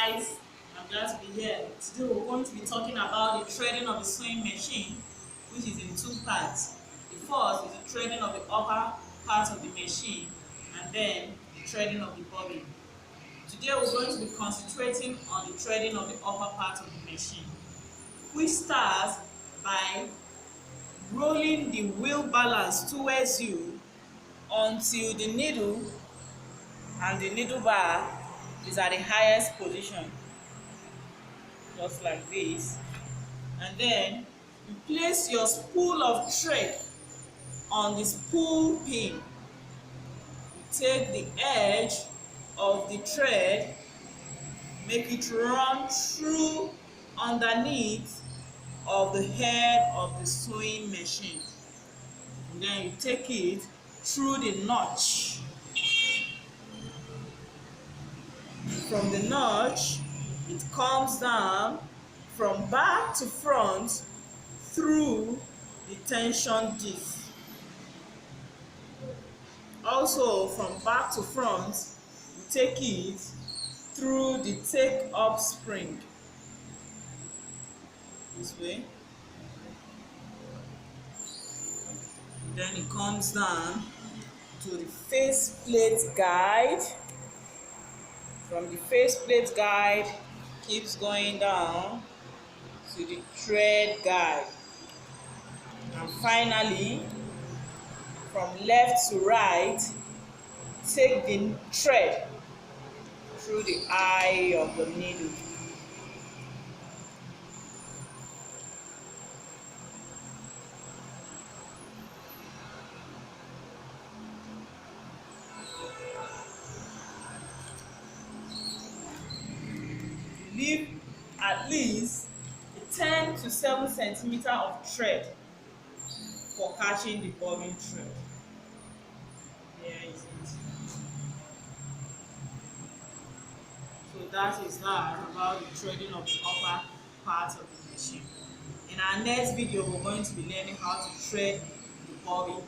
guys, I'm glad to be here. Today we're going to be talking about the threading of the sewing machine, which is in two parts. The first is the threading of the upper part of the machine, and then the threading of the bobbin. Today we're going to be concentrating on the threading of the upper part of the machine, which starts by rolling the wheel balance towards you until the needle and the needle bar is at the highest position, just like this. And then you place your spool of thread on the spool pin. You take the edge of the thread, make it run through underneath of the head of the sewing machine. And then you take it through the notch. From the notch, it comes down from back to front through the tension disc. Also, from back to front, you take it through the take-up spring. This way. Then it comes down to the faceplate guide. From the faceplate guide, keeps going down to the thread guide. And finally, from left to right, take the thread through the eye of the needle. Leave at least 10 to 7 centimeters of thread for catching the bobbin thread. Here is it. So that is that about the threading of the upper part of the machine. In our next video, we're going to be learning how to thread the bobbin.